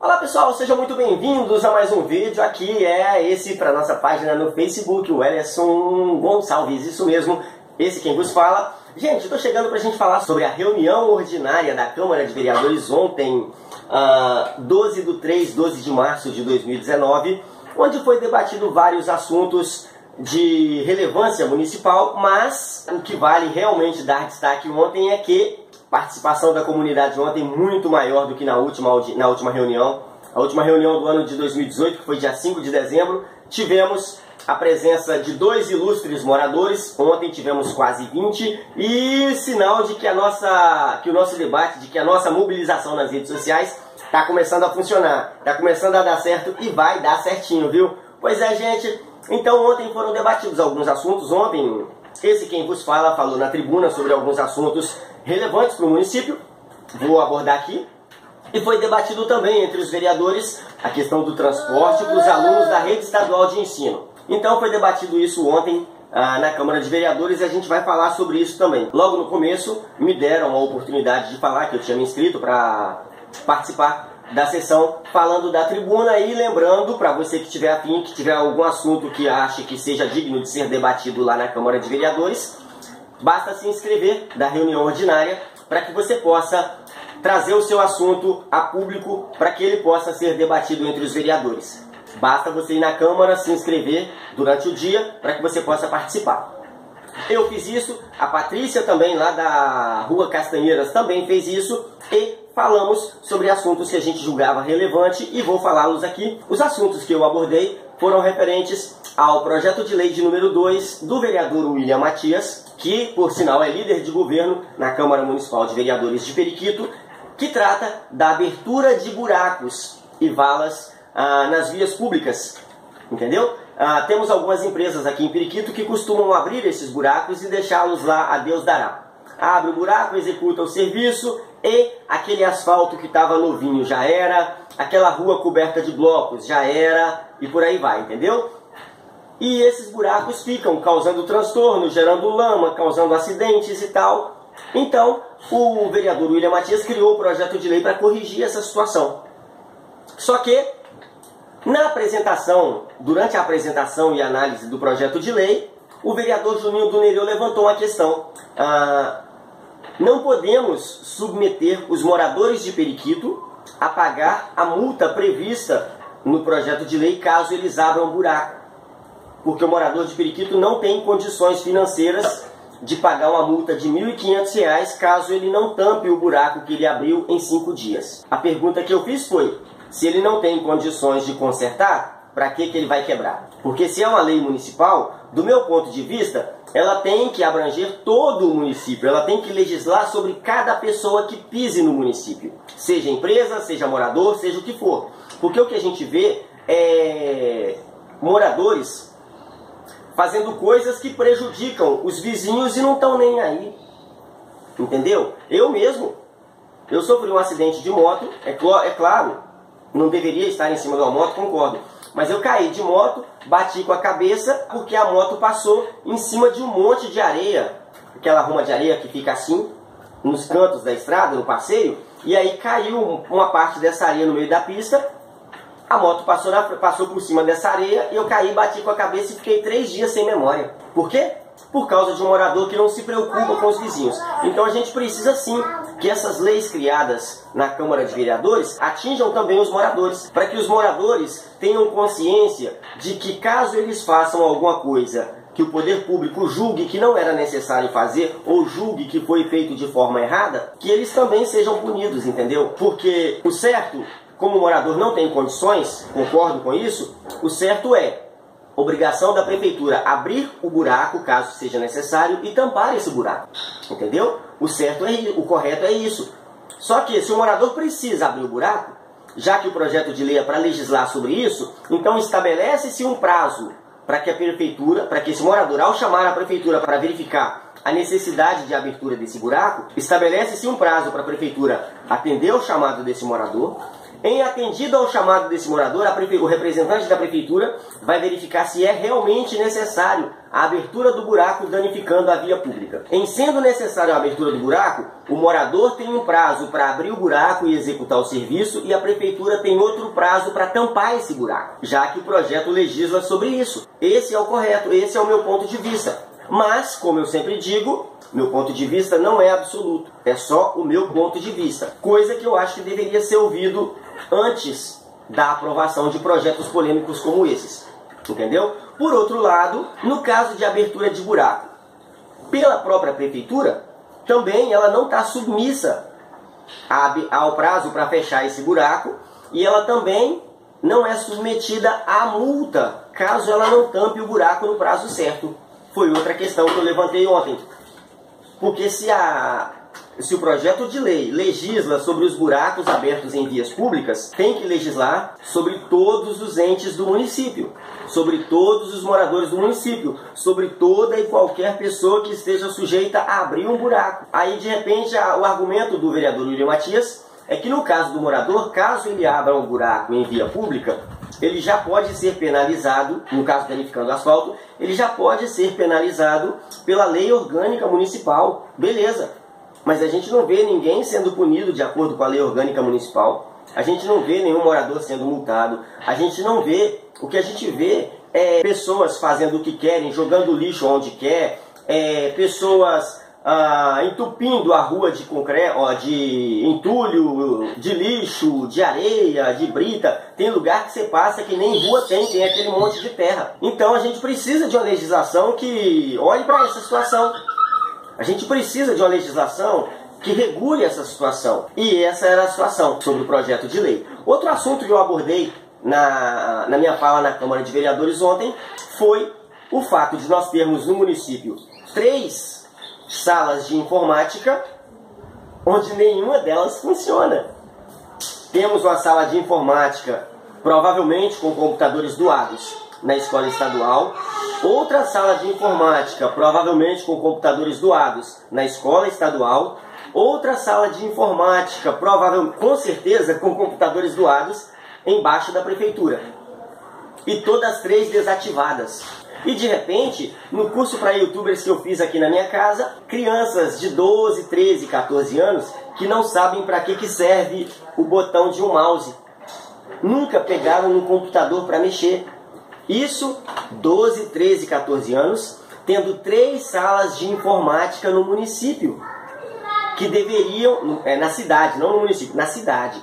Olá pessoal, sejam muito bem-vindos a mais um vídeo. Aqui é esse para nossa página no Facebook, o Wellerson Gonçalves, isso mesmo, esse quem vos fala. Gente, estou chegando para a gente falar sobre a reunião ordinária da Câmara de Vereadores ontem, 12 de março de 2019, onde foi debatido vários assuntos de relevância municipal, mas o que vale realmente dar destaque ontem é que a participação da comunidade ontem muito maior do que na última reunião. A última reunião do ano de 2018, que foi dia 5 de dezembro, tivemos a presença de 2 ilustres moradores. Ontem tivemos quase 20 e sinal de que o nosso debate, de que a nossa mobilização nas redes sociais está começando a funcionar, está começando a dar certo e vai dar certinho, viu? Pois é, gente. Então ontem foram debatidos alguns assuntos. Ontem, esse quem vos fala falou na tribuna sobre alguns assuntos relevantes para o município, vou abordar aqui. E foi debatido também entre os vereadores a questão do transporte para os alunos da rede estadual de ensino. Então foi debatido isso ontem na Câmara de Vereadores e a gente vai falar sobre isso também. Logo no começo me deram a oportunidade de falar que eu tinha me inscrito para participar da sessão falando da tribuna, e lembrando para você que tiver afim, que tiver algum assunto que ache que seja digno de ser debatido lá na Câmara de Vereadores, basta se inscrever da reunião ordinária para que você possa trazer o seu assunto a público para que ele possa ser debatido entre os vereadores. Basta você ir na Câmara, se inscrever durante o dia para que você possa participar. Eu fiz isso, a Patrícia também lá da Rua Castanheiras também fez isso e falamos sobre assuntos que a gente julgava relevante e vou falá-los aqui. Os assuntos que eu abordei foram referentes ao projeto de lei de número 2 do vereador William Matias, que por sinal é líder de governo na Câmara Municipal de Vereadores de Periquito, que trata da abertura de buracos e valas nas vias públicas, entendeu? Temos algumas empresas aqui em Periquito que costumam abrir esses buracos e deixá-los lá a Deus dará. Abre o buraco, executa o serviço e aquele asfalto que estava novinho já era, aquela rua coberta de blocos já era e por aí vai, entendeu? E esses buracos ficam causando transtorno, gerando lama, causando acidentes e tal. Então, o vereador William Matias criou o projeto de lei para corrigir essa situação. Só que, durante a apresentação e análise do projeto de lei, o vereador Juninho do Nereu levantou uma questão. Não podemos submeter os moradores de Periquito a pagar a multa prevista no projeto de lei caso eles abram buraco. Porque o morador de Periquito não tem condições financeiras de pagar uma multa de R$ 1.500 caso ele não tampe o buraco que ele abriu em 5 dias. A pergunta que eu fiz foi, se ele não tem condições de consertar, para que ele vai quebrar? Porque se é uma lei municipal, do meu ponto de vista, ela tem que abranger todo o município, ela tem que legislar sobre cada pessoa que pise no município. Seja empresa, seja morador, seja o que for. Porque o que a gente vê é moradores fazendo coisas que prejudicam os vizinhos e não estão nem aí. Entendeu? Eu sofri um acidente de moto, é claro, não deveria estar em cima de uma moto, concordo. Mas eu caí de moto, bati com a cabeça porque a moto passou em cima de um monte de areia. Aquela ruma de areia que fica assim, nos cantos da estrada, no passeio. E aí caiu uma parte dessa areia no meio da pista. A moto passou por cima dessa areia e eu caí, bati com a cabeça e fiquei 3 dias sem memória. Por quê? Por causa de um morador que não se preocupa com os vizinhos. Então a gente precisa sim que essas leis criadas na Câmara de Vereadores atinjam também os moradores, para que os moradores tenham consciência de que caso eles façam alguma coisa que o poder público julgue que não era necessário fazer ou julgue que foi feito de forma errada, que eles também sejam punidos, entendeu? Porque o certo, como o morador não tem condições, concordo com isso, o certo é obrigação da prefeitura abrir o buraco, caso seja necessário, e tampar esse buraco, entendeu? O correto é isso. Só que se o morador precisa abrir o buraco, já que o projeto de lei é para legislar sobre isso, então estabelece-se um prazo para que a prefeitura, para que esse morador, ao chamar a prefeitura para verificar a necessidade de abertura desse buraco, estabelece-se um prazo para a prefeitura atender o chamado desse morador, Em atendido ao chamado desse morador, o representante da prefeitura vai verificar se é realmente necessário a abertura do buraco danificando a via pública. Em sendo necessária a abertura do buraco, o morador tem um prazo para abrir o buraco e executar o serviço e a prefeitura tem outro prazo para tampar esse buraco, já que o projeto legisla sobre isso. Esse é o correto, esse é o meu ponto de vista. Mas, como eu sempre digo, meu ponto de vista não é absoluto, é só o meu ponto de vista. Coisa que eu acho que deveria ser ouvido antes da aprovação de projetos polêmicos como esses. Entendeu? Por outro lado, no caso de abertura de buraco, pela própria prefeitura, também ela não está submissa ao prazo para fechar esse buraco e ela também não é submetida à multa caso ela não tampe o buraco no prazo certo. Foi outra questão que eu levantei ontem. Porque se o projeto de lei legisla sobre os buracos abertos em vias públicas, tem que legislar sobre todos os entes do município, sobre todos os moradores do município, sobre toda e qualquer pessoa que esteja sujeita a abrir um buraco. Aí, de repente, o argumento do vereador William Matias é que no caso do morador, caso ele abra um buraco em via pública, ele já pode ser penalizado, no caso danificando o asfalto, ele já pode ser penalizado pela lei orgânica municipal. Beleza. Mas a gente não vê ninguém sendo punido de acordo com a lei orgânica municipal. A gente não vê nenhum morador sendo multado. A gente não vê... O que a gente vê é pessoas fazendo o que querem, jogando lixo onde quer, pessoas entupindo a rua de concreto, de entulho, de lixo, de areia, de brita. Tem lugar que você passa que nem rua tem aquele monte de terra. Então a gente precisa de uma legislação que olhe para essa situação. A gente precisa de uma legislação que regule essa situação. E essa era a situação sobre o projeto de lei. Outro assunto que eu abordei na minha fala na Câmara de Vereadores ontem foi o fato de nós termos no município 3 salas de informática, onde nenhuma delas funciona. Temos uma sala de informática, provavelmente com computadores doados, na escola estadual. Outra sala de informática, provavelmente com computadores doados, na escola estadual. Outra sala de informática, provavelmente, com certeza, com computadores doados, embaixo da prefeitura. E todas 3 desativadas. E de repente, no curso para youtubers que eu fiz aqui na minha casa, crianças de 12, 13, 14 anos que não sabem para que serve o botão de um mouse. Nunca pegaram um computador para mexer. Isso, 12, 13, 14 anos, tendo 3 salas de informática no município, que deveriam, na cidade, não no município, na cidade,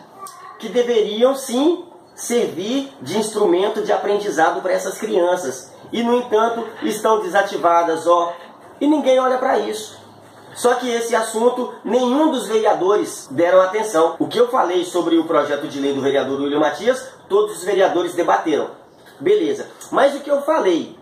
que deveriam sim servir de instrumento de aprendizado para essas crianças. E, no entanto, estão desativadas, e ninguém olha para isso. Só que esse assunto, nenhum dos vereadores deram atenção. O que eu falei sobre o projeto de lei do vereador William Matias, todos os vereadores debateram. Beleza. Mas o que eu falei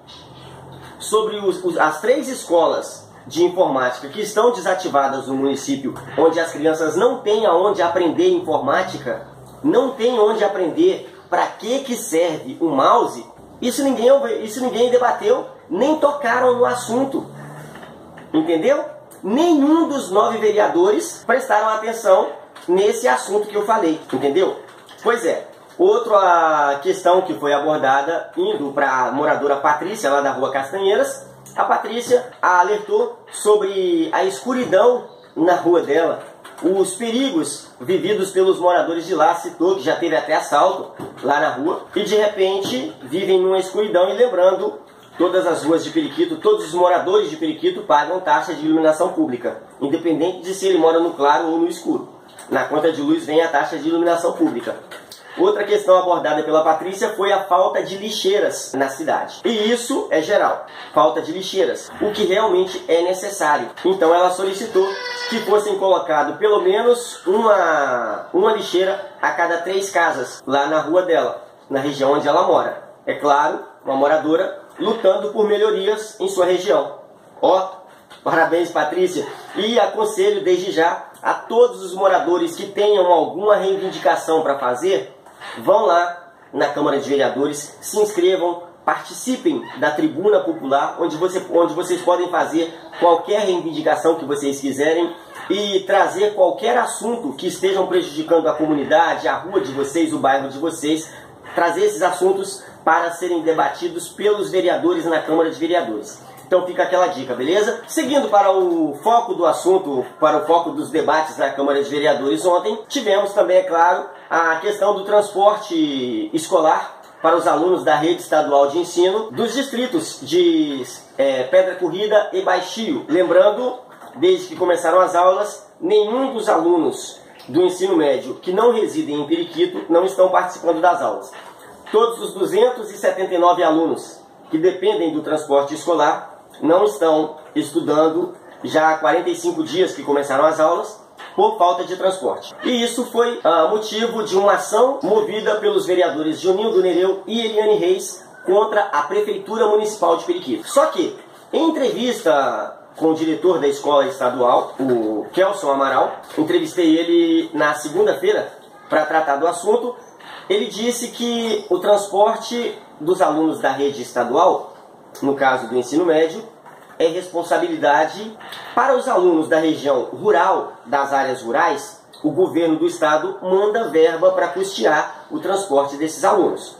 sobre as 3 escolas de informática que estão desativadas no município, onde as crianças não têm aonde aprender informática, não têm onde aprender para que serve o mouse, isso ninguém debateu, nem tocaram no assunto. Entendeu? Nenhum dos 9 vereadores prestaram atenção nesse assunto que eu falei. Entendeu? Pois é. Outra questão que foi abordada, indo para a moradora Patrícia, lá da Rua Castanheiras, a Patrícia alertou sobre a escuridão na rua dela, os perigos vividos pelos moradores de lá, citou que já teve até assalto lá na rua, e de repente vivem numa escuridão. E lembrando, todas as ruas de Periquito, todos os moradores de Periquito pagam taxa de iluminação pública, independente de se ele mora no claro ou no escuro. Na conta de luz vem a taxa de iluminação pública. Outra questão abordada pela Patrícia foi a falta de lixeiras na cidade. E isso é geral, falta de lixeiras, o que realmente é necessário. Então ela solicitou que fossem colocadas pelo menos uma lixeira a cada 3 casas, lá na rua dela, na região onde ela mora. É claro, uma moradora lutando por melhorias em sua região. Parabéns, Patrícia! E aconselho desde já a todos os moradores que tenham alguma reivindicação para fazer, vão lá na Câmara de Vereadores, se inscrevam, participem da tribuna popular, onde vocês podem fazer qualquer reivindicação que vocês quiserem e trazer qualquer assunto que estejam prejudicando a comunidade, a rua de vocês, o bairro de vocês, trazer esses assuntos para serem debatidos pelos vereadores na Câmara de Vereadores. Então fica aquela dica, beleza? Seguindo para o foco do assunto, para o foco dos debates na Câmara de Vereadores ontem, tivemos também, é claro, a questão do transporte escolar para os alunos da rede estadual de ensino dos distritos de Pedra Corrida e Baixio. Lembrando, desde que começaram as aulas, nenhum dos alunos do ensino médio que não residem em Periquito não estão participando das aulas. Todos os 279 alunos que dependem do transporte escolar não estão estudando já há 45 dias que começaram as aulas por falta de transporte. E isso foi motivo de uma ação movida pelos vereadores Juninho do Nereu e Eliane Reis contra a Prefeitura Municipal de Periquito. Só que, em entrevista com o diretor da escola estadual, o Kelson Amaral, entrevistei ele na segunda-feira para tratar do assunto. Ele disse que o transporte dos alunos da rede estadual, no caso do ensino médio, é responsabilidade para os alunos da região rural, das áreas rurais. O governo do estado manda verba para custear o transporte desses alunos.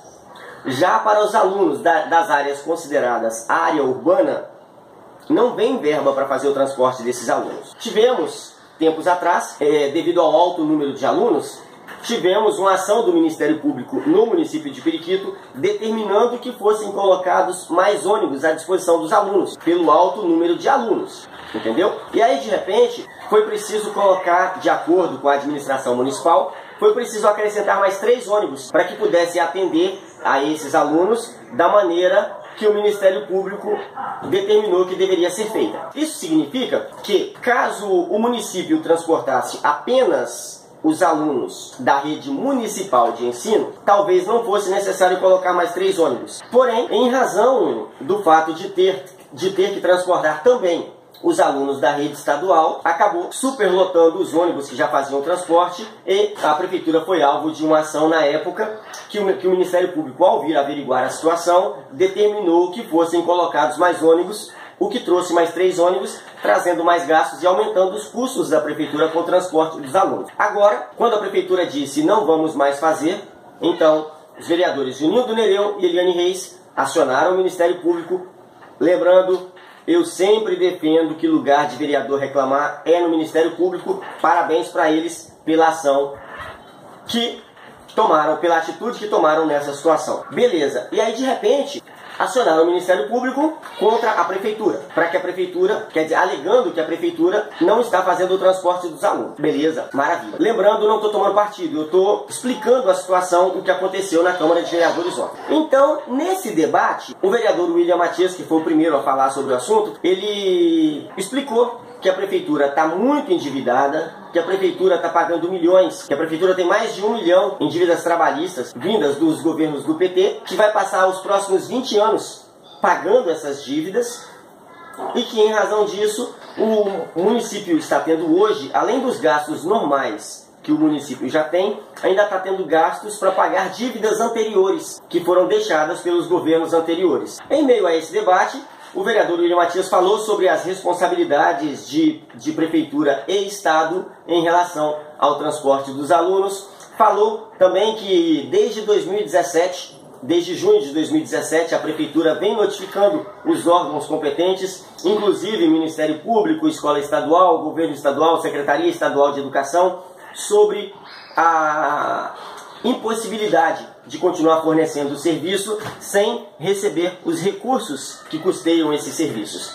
Já para os alunos das áreas consideradas área urbana, não vem verba para fazer o transporte desses alunos. Tivemos, tempos atrás, devido ao alto número de alunos, tivemos uma ação do Ministério Público no município de Periquito determinando que fossem colocados mais ônibus à disposição dos alunos, pelo alto número de alunos, entendeu? E aí, de repente, foi preciso colocar, de acordo com a administração municipal, foi preciso acrescentar mais 3 ônibus para que pudesse atender a esses alunos da maneira que o Ministério Público determinou que deveria ser feita. Isso significa que, caso o município transportasse apenas os alunos da rede municipal de ensino, talvez não fosse necessário colocar mais 3 ônibus. Porém, em razão do fato de ter que transportar também os alunos da rede estadual, acabou superlotando os ônibus que já faziam transporte e a prefeitura foi alvo de uma ação na época que o Ministério Público, ao vir averiguar a situação, determinou que fossem colocados mais ônibus, o que trouxe mais 3 ônibus, trazendo mais gastos e aumentando os custos da prefeitura com o transporte dos alunos. Agora, quando a prefeitura disse não vamos mais fazer, então os vereadores Juninho do Nereu e Eliane Reis acionaram o Ministério Público. Lembrando, eu sempre defendo que lugar de vereador reclamar é no Ministério Público. Parabéns para eles pela ação que tomaram, pela atitude que tomaram nessa situação. Beleza, e aí de repente acionaram o Ministério Público contra a prefeitura, para que a prefeitura, quer dizer, alegando que a prefeitura não está fazendo o transporte dos alunos. Beleza, maravilha. Lembrando, não estou tomando partido, eu estou explicando a situação, o que aconteceu na Câmara de Vereadores ontem. Então, nesse debate, o vereador William Matias, que foi o primeiro a falar sobre o assunto, ele explicou que a prefeitura está muito endividada, que a prefeitura está pagando milhões, que a prefeitura tem mais de 1 milhão em dívidas trabalhistas vindas dos governos do PT, que vai passar os próximos 20 anos pagando essas dívidas e que, em razão disso, o município está tendo hoje, além dos gastos normais que o município já tem, ainda está tendo gastos para pagar dívidas anteriores que foram deixadas pelos governos anteriores. Em meio a esse debate, o vereador William Matias falou sobre as responsabilidades de prefeitura e estado em relação ao transporte dos alunos. Falou também que desde 2017, desde junho de 2017, a prefeitura vem notificando os órgãos competentes, inclusive Ministério Público, Escola Estadual, Governo Estadual, Secretaria Estadual de Educação, sobre a impossibilidade de continuar fornecendo o serviço sem receber os recursos que custeiam esses serviços.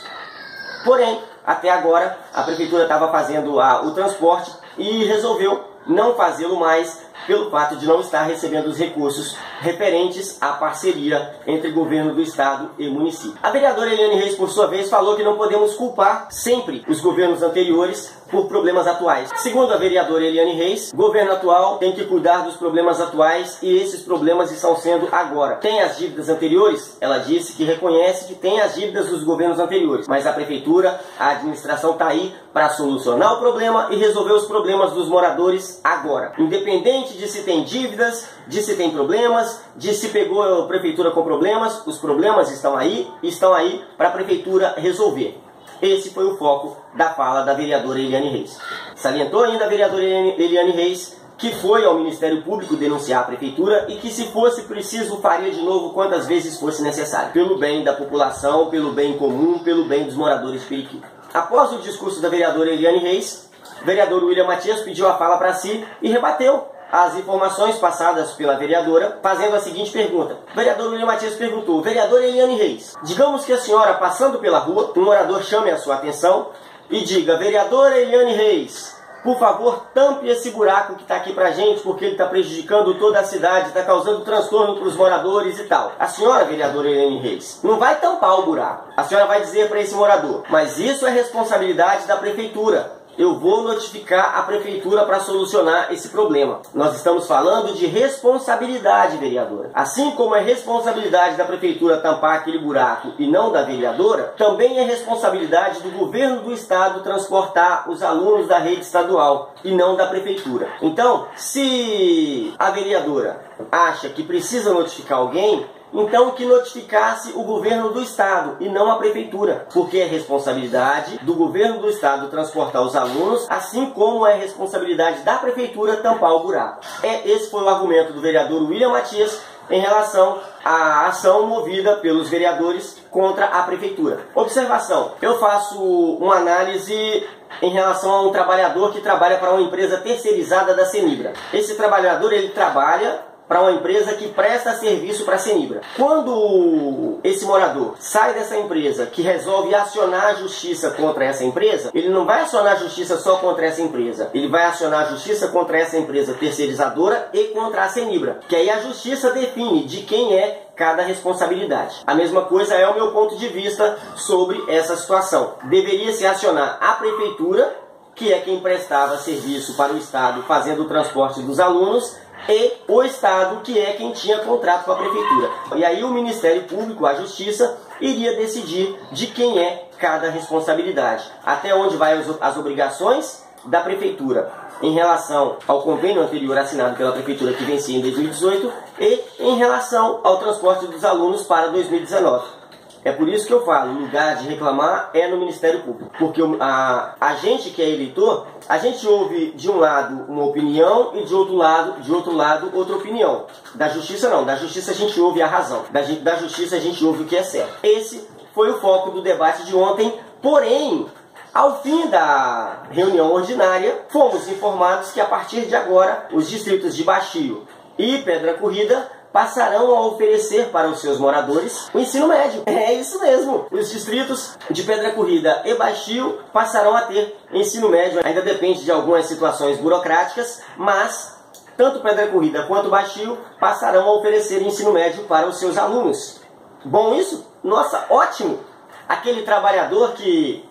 Porém, até agora, a prefeitura estava fazendo o transporte e resolveu não fazê-lo mais pelo fato de não estar recebendo os recursos referentes à parceria entre governo do estado e município. A vereadora Eliane Reis, por sua vez, falou que não podemos culpar sempre os governos anteriores por problemas atuais. Segundo a vereadora Eliane Reis, o governo atual tem que cuidar dos problemas atuais e esses problemas estão sendo agora. Tem as dívidas anteriores? Ela disse que reconhece que tem as dívidas dos governos anteriores, mas a prefeitura, a administração está aí para solucionar o problema e resolver os problemas dos moradores agora. Independente de se tem dívidas, de se tem problemas, de se pegou a prefeitura com problemas. Os problemas estão aí para a prefeitura resolver. Esse foi o foco da fala da vereadora Eliane Reis. Salientou ainda a vereadora Eliane Reis que foi ao Ministério Público denunciar a prefeitura e que, se fosse preciso, faria de novo quantas vezes fosse necessário, pelo bem da população, pelo bem comum, pelo bem dos moradores de Periquito. Após o discurso da vereadora Eliane Reis, o vereador William Matias pediu a fala para si e rebateu as informações passadas pela vereadora, fazendo a seguinte pergunta. O vereador William Matias perguntou: vereadora Eliane Reis, digamos que a senhora, passando pela rua, um morador chame a sua atenção e diga: vereadora Eliane Reis, por favor, tampe esse buraco que está aqui pra gente, porque ele está prejudicando toda a cidade, está causando transtorno para os moradores e tal. A senhora, vereadora Eliane Reis, não vai tampar o buraco. A senhora vai dizer para esse morador: mas isso é responsabilidade da prefeitura. Eu vou notificar a prefeitura para solucionar esse problema. Nós estamos falando de responsabilidade, vereadora. Assim como é responsabilidade da prefeitura tampar aquele buraco e não da vereadora, também é responsabilidade do governo do estado transportar os alunos da rede estadual e não da prefeitura. Então, se a vereadora acha que precisa notificar alguém, então que notificasse o governo do estado e não a prefeitura, porque é responsabilidade do governo do estado transportar os alunos, assim como é responsabilidade da prefeitura tampar o buraco. Esse foi o argumento do vereador William Matias em relação à ação movida pelos vereadores contra a prefeitura. Observação: eu faço uma análise em relação a um trabalhador que trabalha para uma empresa terceirizada da Cenibra. Esse trabalhador, ele trabalha para uma empresa que presta serviço para a Cenibra. Quando esse morador sai dessa empresa, que resolve acionar a justiça contra essa empresa, ele não vai acionar a justiça só contra essa empresa, ele vai acionar a justiça contra essa empresa terceirizadora e contra a Cenibra, que aí a justiça define de quem é cada responsabilidade. A mesma coisa é o meu ponto de vista sobre essa situação. Deveria se acionar a prefeitura, que é quem prestava serviço para o estado fazendo o transporte dos alunos, e o estado, que é quem tinha contrato com a prefeitura. E aí o Ministério Público, a Justiça, iria decidir de quem é cada responsabilidade, até onde vai as obrigações da prefeitura em relação ao convênio anterior assinado pela prefeitura, que vencia em 2018, e em relação ao transporte dos alunos para 2019. É por isso que eu falo, o lugar de reclamar é no Ministério Público. Porque a gente que é eleitor, a gente ouve de um lado uma opinião e de outro lado outra opinião. Da Justiça não, da Justiça a gente ouve a razão. Da Justiça a gente ouve o que é certo. Esse foi o foco do debate de ontem, porém, ao fim da reunião ordinária, fomos informados que a partir de agora, os distritos de Baixio e Pedra Corrida passarão a oferecer para os seus moradores o ensino médio. É isso mesmo. Os distritos de Pedra Corrida e Baixio passarão a ter ensino médio. Ainda depende de algumas situações burocráticas, mas tanto Pedra Corrida quanto Baixio passarão a oferecer ensino médio para os seus alunos. Bom isso? Nossa, ótimo! Aquele trabalhador que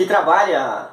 trabalha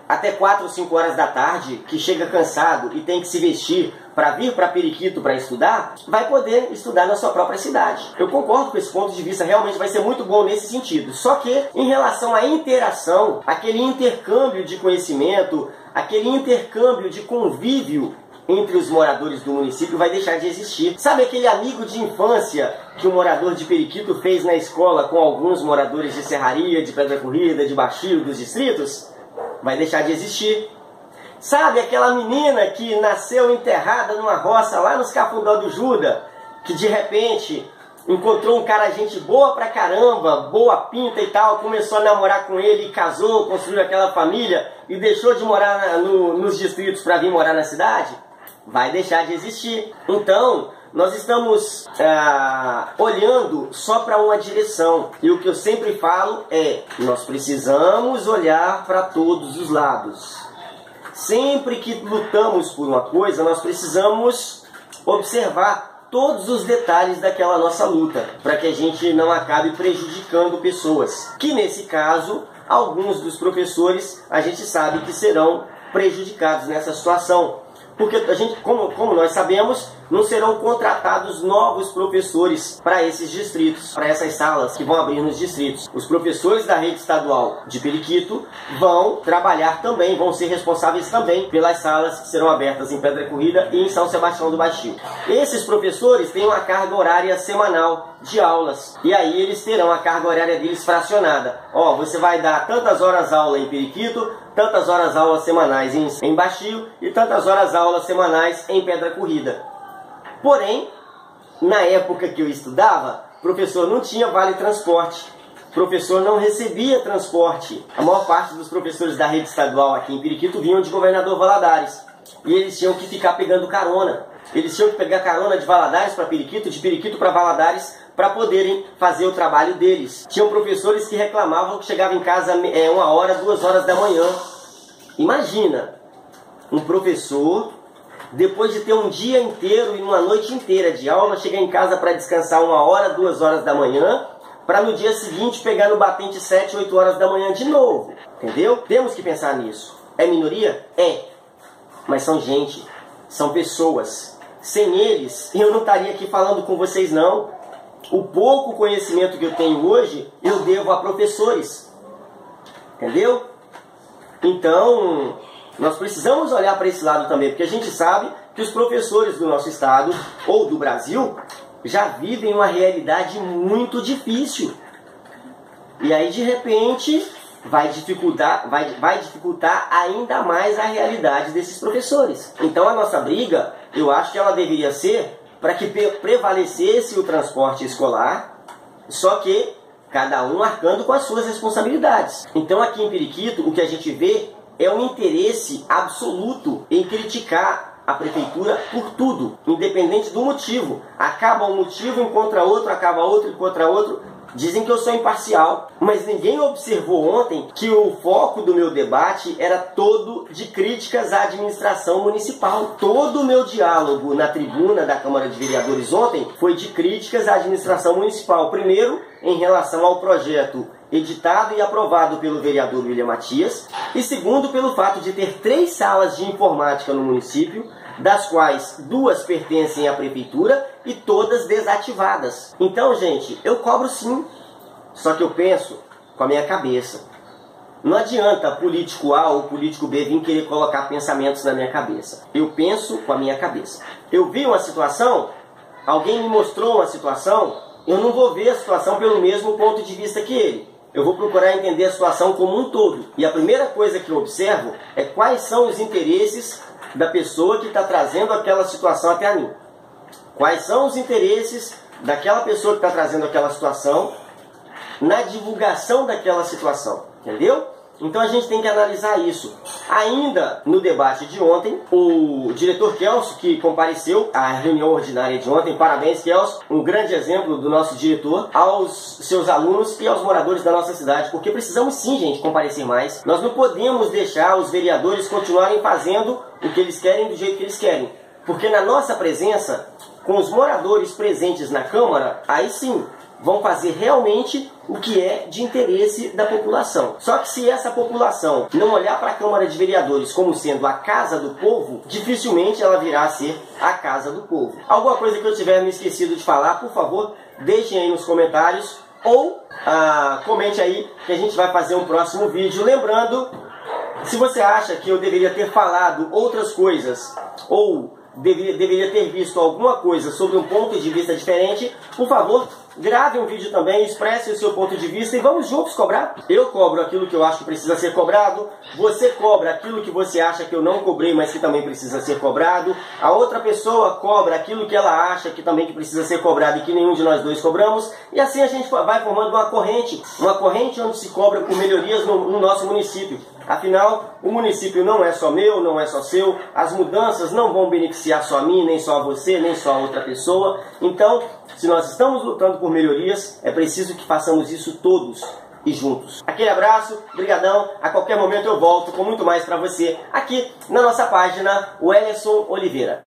até 4 ou 5 horas da tarde, que chega cansado e tem que se vestir para vir para Periquito para estudar, vai poder estudar na sua própria cidade. Eu concordo com esse ponto de vista, realmente vai ser muito bom nesse sentido. Só que, em relação à interação, aquele intercâmbio de conhecimento, aquele intercâmbio de convívio entre os moradores do município vai deixar de existir. Sabe aquele amigo de infância que o morador de Periquito fez na escola com alguns moradores de Serraria, de Pedra Corrida, de Baixio, dos distritos? Vai deixar de existir. Sabe aquela menina que nasceu enterrada numa roça lá nos Cafundó do Juda, que de repente encontrou um cara gente boa pra caramba, boa pinta e tal, começou a namorar com ele, casou, construiu aquela família e deixou de morar nos distritos para vir morar na cidade? Vai deixar de existir. Então, nós estamos olhando só para uma direção. E o que eu sempre falo é: nós precisamos olhar para todos os lados. Sempre que lutamos por uma coisa, nós precisamos observar todos os detalhes daquela nossa luta, para que a gente não acabe prejudicando pessoas. Que nesse caso, alguns dos professores, a gente sabe que serão prejudicados nessa situação. Porque a gente, como nós sabemos, não serão contratados novos professores para esses distritos, para essas salas que vão abrir nos distritos. Os professores da rede estadual de Periquito vão trabalhar também, vão ser responsáveis também pelas salas que serão abertas em Pedra Corrida e em São Sebastião do Baixio. Esses professores têm uma carga horária semanal de aulas, e aí eles terão a carga horária deles fracionada. Ó, você vai dar tantas horas aula em Periquito, tantas horas aulas semanais em Baixio e tantas horas aulas semanais em Pedra Corrida. Porém, na época que eu estudava, o professor não tinha vale transporte. O professor não recebia transporte. A maior parte dos professores da rede estadual aqui em Periquito vinham de Governador Valadares. E eles tinham que ficar pegando carona. Eles tinham que pegar carona de Valadares para Periquito, de Periquito para Valadares, para poderem fazer o trabalho deles. Tinham professores que reclamavam que chegavam em casa 1 hora, 2 horas da manhã. Imagina, um professor, depois de ter um dia inteiro e uma noite inteira de aula, chegar em casa para descansar 1 hora, 2 horas da manhã, para no dia seguinte pegar no batente 7, 8 horas da manhã de novo. Entendeu? Temos que pensar nisso. É minoria? É. Mas são gente, são pessoas. Sem eles, eu não estaria aqui falando com vocês não. O pouco conhecimento que eu tenho hoje, eu devo a professores. Entendeu? Então, nós precisamos olhar para esse lado também, porque a gente sabe que os professores do nosso estado, ou do Brasil, já vivem uma realidade muito difícil. E aí, de repente, vai dificultar ainda mais a realidade desses professores. Então, a nossa briga, eu acho que ela deveria ser para que prevalecesse o transporte escolar, só que cada um arcando com as suas responsabilidades. Então, aqui em Periquito, o que a gente vê é um interesse absoluto em criticar a prefeitura por tudo, independente do motivo. Acaba um motivo, encontra outro, acaba outro, encontra outro. Dizem que eu sou imparcial, mas ninguém observou ontem que o foco do meu debate era todo de críticas à administração municipal. Todo o meu diálogo na tribuna da Câmara de Vereadores ontem foi de críticas à administração municipal. Primeiro, em relação ao projeto editado e aprovado pelo vereador William Matias, e segundo, pelo fato de ter 3 salas de informática no município, das quais 2 pertencem à prefeitura e todas desativadas. Então, gente, eu cobro sim, só que eu penso com a minha cabeça. Não adianta político A ou político B vir querer colocar pensamentos na minha cabeça. Eu penso com a minha cabeça. Eu vi uma situação, alguém me mostrou uma situação, eu não vou ver a situação pelo mesmo ponto de vista que ele. Eu vou procurar entender a situação como um todo. E a primeira coisa que eu observo é quais são os interesses da pessoa que está trazendo aquela situação até a mim. Quais são os interesses daquela pessoa que está trazendo aquela situação na divulgação daquela situação. Entendeu? Então a gente tem que analisar isso. Ainda no debate de ontem, o diretor Kelso, que compareceu à reunião ordinária de ontem, parabéns Kelso, um grande exemplo do nosso diretor, aos seus alunos e aos moradores da nossa cidade, porque precisamos sim, gente, comparecer mais. Nós não podemos deixar os vereadores continuarem fazendo o que eles querem do jeito que eles querem, porque na nossa presença, com os moradores presentes na Câmara, aí sim, vão fazer realmente o que é de interesse da população. Só que se essa população não olhar para a Câmara de Vereadores como sendo a casa do povo, dificilmente ela virá a ser a casa do povo. Alguma coisa que eu tiver me esquecido de falar, por favor, deixem aí nos comentários ou comente aí que a gente vai fazer um próximo vídeo. Lembrando, se você acha que eu deveria ter falado outras coisas ou deveria ter visto alguma coisa sobre um ponto de vista diferente, por favor, grave um vídeo também, expresse o seu ponto de vista e vamos juntos cobrar. Eu cobro aquilo que eu acho que precisa ser cobrado, você cobra aquilo que você acha que eu não cobrei, mas que também precisa ser cobrado, a outra pessoa cobra aquilo que ela acha que também precisa ser cobrado e que nenhum de nós dois cobramos, e assim a gente vai formando uma corrente onde se cobra por melhorias no nosso município. Afinal, o município não é só meu, não é só seu, as mudanças não vão beneficiar só a mim, nem só a você, nem só a outra pessoa. Então, se nós estamos lutando por melhorias, é preciso que façamos isso todos e juntos. Aquele abraço, brigadão, a qualquer momento eu volto com muito mais para você aqui na nossa página, Welleson Oliveira.